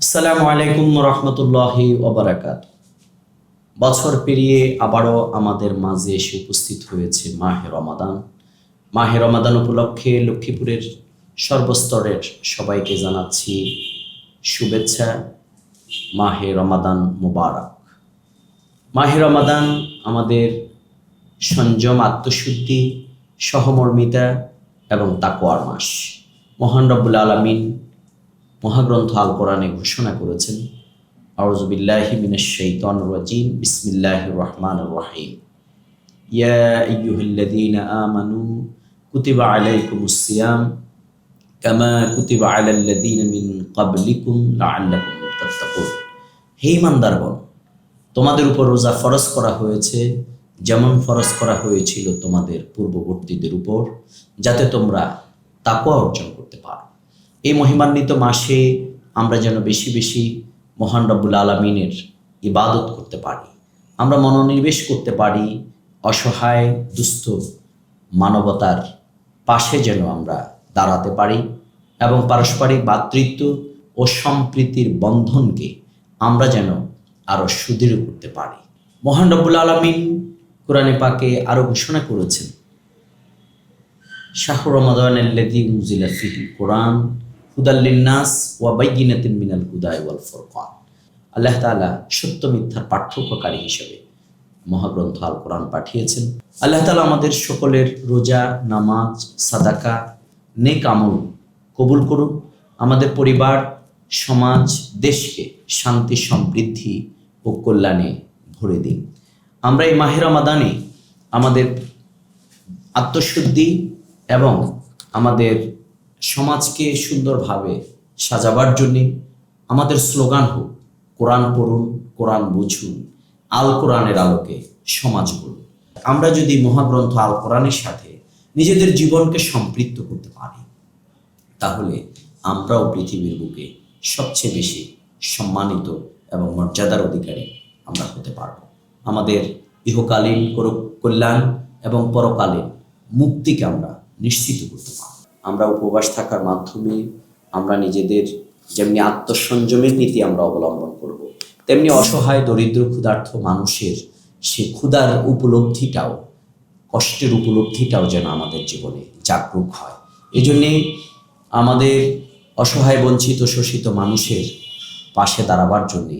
আসসালামু আলাইকুম রহমতুল্লাহি ওবারাকাত। বছর পেরিয়ে আবারও আমাদের মাঝে এসে উপস্থিত হয়েছে মাহে রমাদান। মাহে রমাদান উপলক্ষে লক্ষ্মীপুরের সর্বস্তরের সবাইকে জানাচ্ছি শুভেচ্ছা। মাহে রমাদান মুবারক। মাহে রমাদান আমাদের সংযম, আত্মশুদ্ধি, সহমর্মিতা এবং তাকওয়ার মাস। মহান রব্বুল আলামিন মহাগ্রন্থ আল কোরআনে ঘোষণা করেছেন, আউযু বিল্লাহি মিনাশ শাইতানির রাজিম, বিসমিল্লাহির রহমানির রহিম। ইয়া আইয়ুহাল্লাযীনা আমানু কুতিবা আলাইকুমুস সিয়াম কামা কুতিবা আলাল্লাযীনা মিন ক্বাবলিকুম লাআল্লাকুম তাত্তাকুন। হে ঈমানদারগণ, তোমাদের উপর রোজা ফরজ করা হয়েছে যেমন ফরজ করা হয়েছিল তোমাদের পূর্ববর্তীদের উপর, যাতে তোমরা তাকওয়া অর্জন করতে পারো। এই মহিমান্বিত মাসে আমরা যেন বেশি বেশি মহান রব্বুল আলামিনের ইবাদত করতে পারি, আমরা মনোনিবেশ করতে পারি, অসহায় দুস্থ মানবতার পাশে যেন আমরা দাঁড়াতে পারি এবং পারস্পরিক ভ্রাতৃত্ব ও সম্প্রীতির বন্ধনকে আমরা যেন আরও সুদৃঢ় করতে পারি। মহান রব্বুল আলামিন কোরআনে পাকে আরও ঘোষণা করেছেন, শাহরু রমাদানাল্লাযী উনজিলা ফীহিল কুরআন হুদাল লিন্নাস ওয়া বাইয়িনাতিন মিনাল হুদা ওয়াল ফুরকান। আল্লাহ তাআলা সত্য মিথ্যার পার্থক্যকারী হিসেবে মহাগ্রন্থ আল কোরআন পাঠিয়েছেন। আল্লাহ তাআলা আমাদের সকলের রোজা, নামাজ, সাদাকা, নেক আমল কবুল করুন। আমাদের পরিবার, সমাজ, দেশকে শান্তি, সমৃদ্ধি ও কল্যাণে ভরে দিন। আমরা এই মাহে রমাদানে আমাদের আত্মশুদ্ধি এবং আমাদের সমাজকে সুন্দরভাবে সাজাবার জন্যে আমাদের স্লোগান হোক, কোরআন পড়ুন, কোরআন বুঝুন, আল কোরআনের আলোকে সমাজ গড়ুন। আমরা যদি মহাগ্রন্থ আল কোরআনের সাথে নিজেদের জীবনকে সম্পৃক্ত করতে পারি, তাহলে আমরাও পৃথিবীর বুকে সবচেয়ে বেশি সম্মানিত এবং মর্যাদার অধিকারী আমরা হতে পারব। আমাদের ইহকালীন কল্যাণ এবং পরকালীন মুক্তিকে আমরা নিশ্চিত করতে পারব। আমরা উপবাস থাকার মাধ্যমে আমরা নিজেদের যেমনি আত্মসংযমের নীতি আমরা অবলম্বন করব, তেমনি অসহায় দরিদ্র ক্ষুধার্ত মানুষের সে ক্ষুধার উপলব্ধিটাও, কষ্টের উপলব্ধিটাও যেন আমাদের জীবনে জাগরুক হয়। এই জন্যে আমাদের অসহায়, বঞ্চিত, শোষিত মানুষের পাশে দাঁড়াবার জন্যে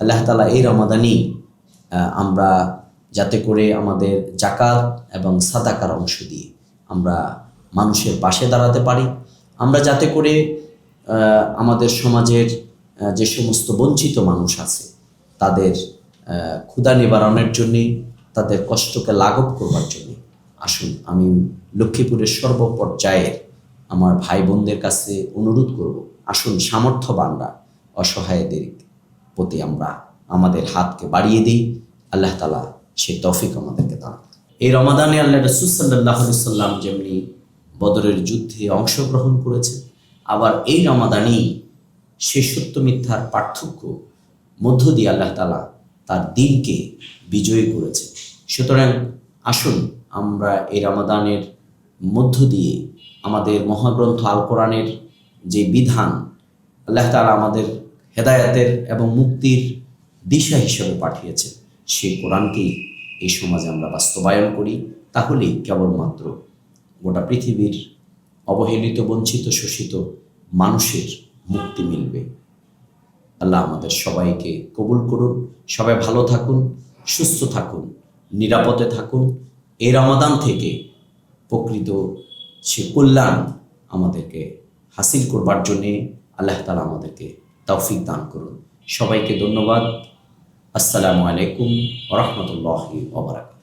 আল্লাহ তাআলা এই রমাদানেই আমরা যাতে করে আমাদের জাকাত এবং সাদাকার অংশ দিয়ে আমরা মানুষের পাশে দাঁড়াতে পারি, আমরা যাতে করে আমাদের সমাজের যে সমস্ত বঞ্চিত মানুষ আছে তাদের ক্ষুধা নিবারণের জন্যে, তাদের কষ্টকে লাঘব করবার জন্যে আসুন আমি লক্ষ্মীপুরের সর্বপর্যায়ের আমার ভাই বোনদের কাছে অনুরোধ করব, আসুন সামর্থ্যবানরা অসহায়দের প্রতি আমরা আমাদের হাতকে বাড়িয়ে দিই। আল্লাহ তাআলা সে তৌফিক আমাদেরকে দান। এই রমাদানে আল্লাহ রাসূল সাল্লাল্লাহু আলাইহি সাল্লাম যেমনি বদরের যুদ্ধে অংশগ্রহণ করেছেন, আবার এই রমাদানেই সে সত্য মিথ্যার পার্থক্য মধ্য দিয়ে আল্লাহ তাআলা তার দ্বীনকে বিজয়ী করেছে। সুতরাং আসুন আমরা এই রমাদানের মধ্য দিয়ে আমাদের মহাগ্রন্থ আল কোরআনের যে বিধান আল্লাহ তাআলা আমাদের হেদায়েতের এবং মুক্তির দিশা হিসেবে পাঠিয়েছে, সেই কোরআনকেই এই সমাজে আমরা বাস্তবায়ন করি। তাহলেই কেবলমাত্র গোটা পৃথিবীর অবহেলিত, বঞ্চিত, শোষিত মানুষের মুক্তি মিলবে। আল্লাহ আমাদের সবাইকে কবুল করুন। সবাই ভালো থাকুন, সুস্থ থাকুন, নিরাপদে থাকুন। এই রমাদান থেকে প্রকৃত সে কল্যাণ আমাদেরকে হাসিল করবার জন্যে আল্লাহ তাআলা আমাদেরকে তৌফিক দান করুন। সবাইকে ধন্যবাদ। আসসালামু আলাইকুম ওয়া রাহমাতুল্লাহি ওয়া বারাকাতুহু।